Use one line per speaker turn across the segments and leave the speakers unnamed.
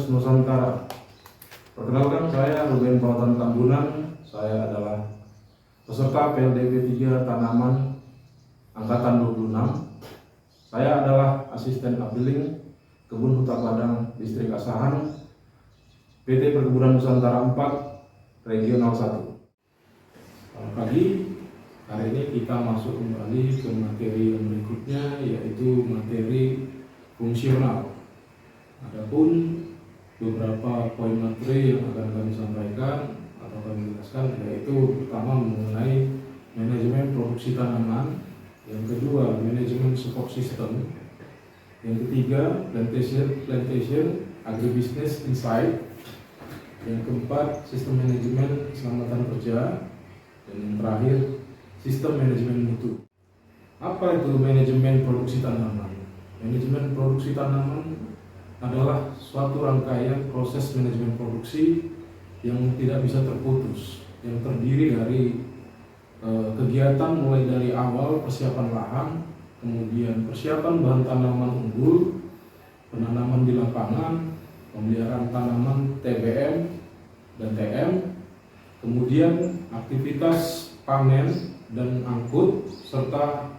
Agribusiness Nusantara. Perkenalkan, saya Ruben Pautan Tambunan. Saya adalah peserta PLDP 3 Tanaman Angkatan 26. Saya adalah asisten upbilling Kebun Huta Padang Distrik Asahan PT Perkebunan Nusantara 4 Regional 1. Selamat pagi. Hari ini kita masuk kembali ke materi yang berikutnya, yaitu materi fungsional. Adapun beberapa poin materi yang akan kami sampaikan atau kami jelaskan, yaitu pertama mengenai manajemen produksi tanaman, yang kedua manajemen support system, yang ketiga plantation agribusiness insight, yang keempat sistem manajemen keselamatan kerja, dan yang terakhir sistem manajemen mutu. Apa itu manajemen produksi tanaman? Manajemen produksi tanaman adalah suatu rangkaian proses manajemen produksi yang tidak bisa terputus, yang terdiri dari kegiatan mulai dari awal persiapan lahan, kemudian persiapan bahan tanaman unggul, penanaman di lapangan, pemeliharaan tanaman TBM dan TM, kemudian aktivitas panen dan angkut, serta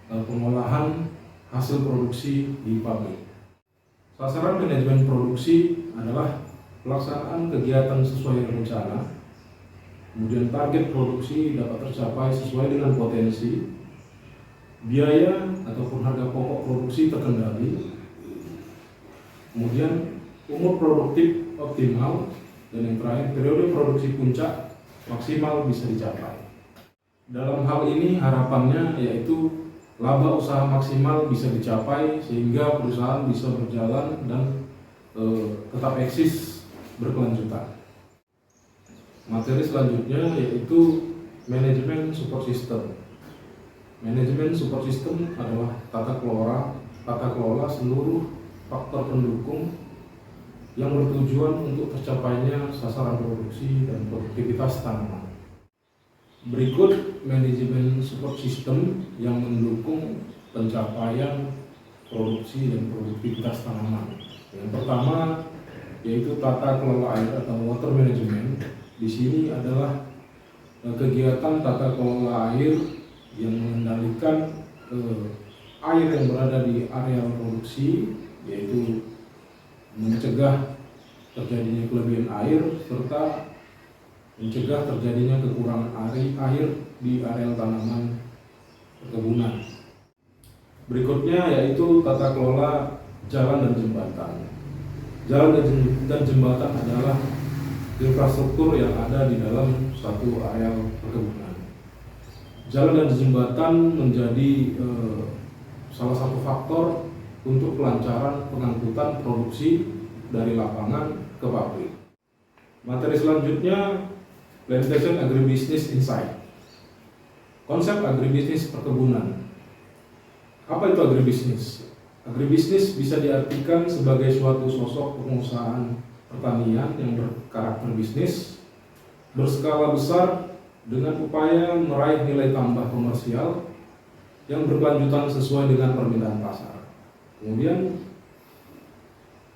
pengolahan hasil produksi di pabrik. Sasaran manajemen produksi adalah pelaksanaan kegiatan sesuai rencana, kemudian target produksi dapat tercapai sesuai dengan potensi, biaya ataupun harga pokok produksi terkendali, kemudian umur produktif optimal, dan yang terakhir periode produksi puncak maksimal bisa dicapai. Dalam hal ini harapannya yaitu laba usaha maksimal bisa dicapai sehingga perusahaan bisa berjalan dan tetap eksis berkelanjutan. Materi selanjutnya yaitu manajemen support system. Manajemen support system adalah tata kelola seluruh faktor pendukung yang bertujuan untuk tercapainya sasaran produksi dan produktivitas tanaman. Berikut manajemen support system yang mendukung pencapaian produksi dan produktivitas tanaman. Yang pertama yaitu tata kelola air atau water management. Di sini adalah kegiatan tata kelola air yang mengendalikan air yang berada di area produksi, yaitu mencegah terjadinya kelebihan air serta mencegah terjadinya kekurangan air di areal tanaman perkebunan. Berikutnya yaitu tata kelola jalan dan jembatan. Jalan dan jembatan adalah infrastruktur yang ada di dalam suatu areal perkebunan. Jalan dan jembatan menjadi salah satu faktor untuk kelancaran pengangkutan produksi dari lapangan ke pabrik. Materi selanjutnya plantation agribusiness insight. Konsep agribisnis perkebunan. Apa itu agribisnis? Agribisnis bisa diartikan sebagai suatu sosok pengusahaan pertanian yang berkarakter bisnis, berskala besar dengan upaya meraih nilai tambah komersial yang berkelanjutan sesuai dengan permintaan pasar. Kemudian,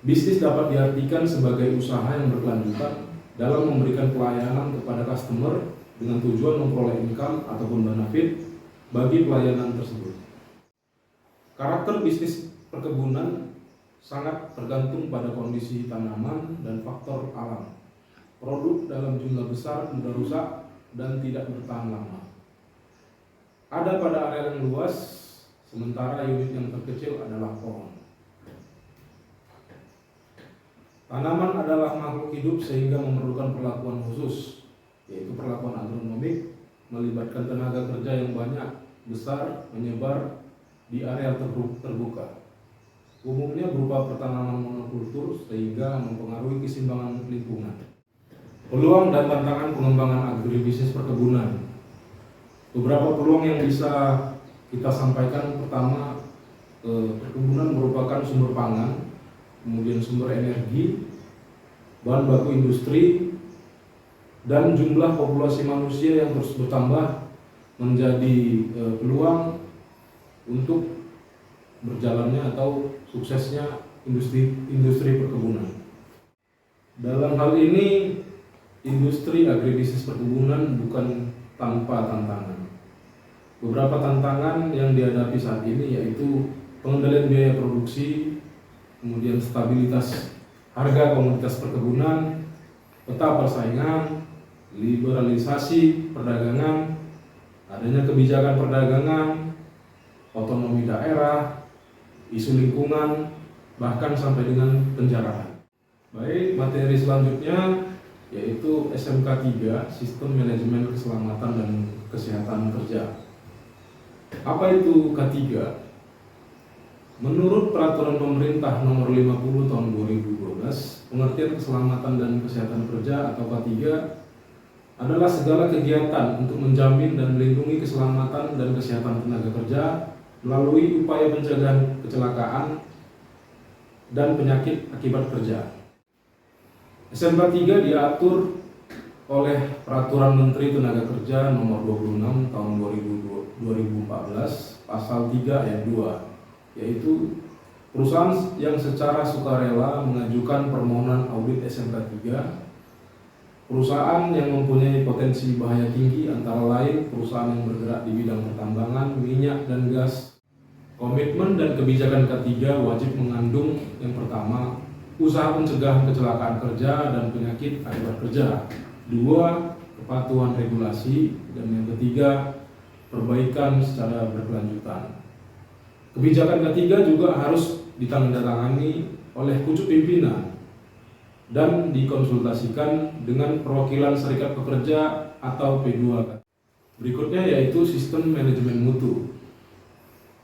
bisnis dapat diartikan sebagai usaha yang berkelanjutan dalam memberikan pelayanan kepada customer dengan tujuan memperoleh income ataupun benefit bagi pelayanan tersebut. Karakter bisnis perkebunan sangat tergantung pada kondisi tanaman dan faktor alam. Produk dalam jumlah besar mudah rusak dan tidak bertahan lama. Ada pada area yang luas, sementara unit yang terkecil adalah pohon. Tanaman adalah makhluk hidup sehingga memerlukan perlakuan khusus, yaitu perlakuan agronomik, melibatkan tenaga kerja yang banyak, besar, menyebar di area terbuka. Umumnya berupa pertanaman monokultur sehingga mempengaruhi keseimbangan lingkungan. Peluang dan tantangan pengembangan agribisnis perkebunan. Beberapa peluang yang bisa kita sampaikan, pertama, perkebunan merupakan sumber pangan, kemudian sumber energi, bahan baku industri, dan jumlah populasi manusia yang terus bertambah menjadi peluang untuk berjalannya atau suksesnya industri perkebunan. Dalam hal ini, industri agribisnis perkebunan bukan tanpa tantangan. Beberapa tantangan yang dihadapi saat ini yaitu pengendalian biaya produksi, kemudian stabilitas harga komoditas perkebunan, peta persaingan, liberalisasi perdagangan, adanya kebijakan perdagangan, otonomi daerah, isu lingkungan, bahkan sampai dengan penjarahan. Baik, materi selanjutnya yaitu SMK 3, Sistem Manajemen Keselamatan dan Kesehatan Kerja. Apa itu K3? Menurut Peraturan Pemerintah Nomor 50 Tahun 2012, pengertian keselamatan dan kesehatan kerja atau K3 adalah segala kegiatan untuk menjamin dan melindungi keselamatan dan kesehatan tenaga kerja melalui upaya pencegahan kecelakaan dan penyakit akibat kerja. SMK 3 diatur oleh Peraturan Menteri Tenaga Kerja Nomor 26 Tahun 2014 Pasal 3 Ayat 2, yaitu perusahaan yang secara sukarela mengajukan permohonan audit SMK 3, perusahaan yang mempunyai potensi bahaya tinggi antara lain perusahaan yang bergerak di bidang pertambangan, minyak dan gas. Komitmen dan kebijakan K3 wajib mengandung yang pertama, usaha pencegahan kecelakaan kerja dan penyakit akibat kerja. 2. Kepatuhan regulasi. Dan yang ketiga, perbaikan secara berkelanjutan. Kebijakan K3 juga harus ditandatangani oleh pucuk pimpinan dan dikonsultasikan dengan perwakilan serikat pekerja atau P2. Berikutnya yaitu sistem manajemen mutu.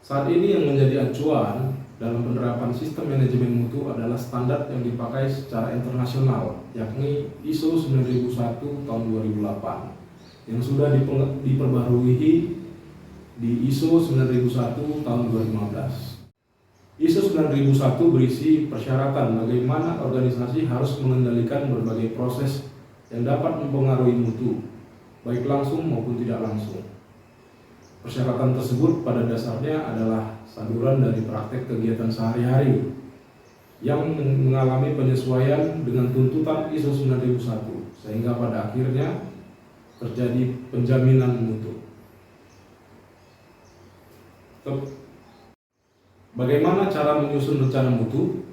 Saat ini yang menjadi acuan dalam penerapan sistem manajemen mutu adalah standar yang dipakai secara internasional, yakni ISO 9001 tahun 2008 yang sudah diperbarui di ISO 9001 tahun 2015. ISO 9001 berisi persyaratan bagaimana organisasi harus mengendalikan berbagai proses yang dapat mempengaruhi mutu, baik langsung maupun tidak langsung. Persyaratan tersebut pada dasarnya adalah saduran dari praktek kegiatan sehari-hari yang mengalami penyesuaian dengan tuntutan ISO 9001 sehingga pada akhirnya terjadi penjaminan mutu. Bagaimana cara menyusun rencana mutu?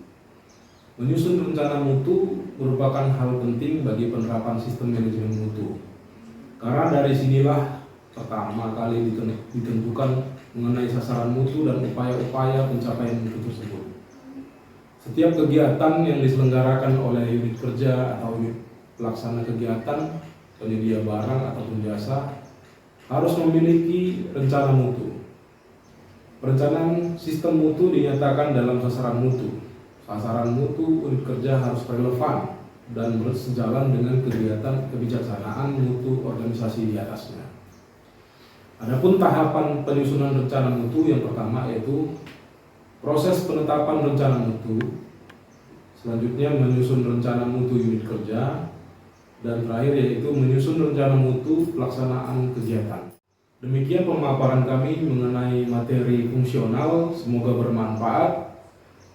Menyusun rencana mutu merupakan hal penting bagi penerapan sistem manajemen mutu. Karena dari sinilah pertama kali ditentukan mengenai sasaran mutu dan upaya-upaya pencapaian mutu tersebut. Setiap kegiatan yang diselenggarakan oleh unit kerja atau unit pelaksana kegiatan, penyedia barang ataupun jasa harus memiliki rencana mutu. Perencanaan sistem mutu dinyatakan dalam sasaran mutu. Sasaran mutu unit kerja harus relevan dan bersejalan dengan kegiatan kebijaksanaan mutu organisasi di atasnya. Adapun tahapan penyusunan rencana mutu yang pertama yaitu proses penetapan rencana mutu, selanjutnya menyusun rencana mutu unit kerja, dan terakhir yaitu menyusun rencana mutu pelaksanaan kegiatan. Demikian pemaparan kami mengenai materi fungsional, semoga bermanfaat.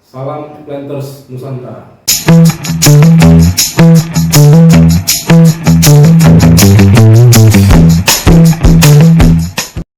Salam Planters Nusantara.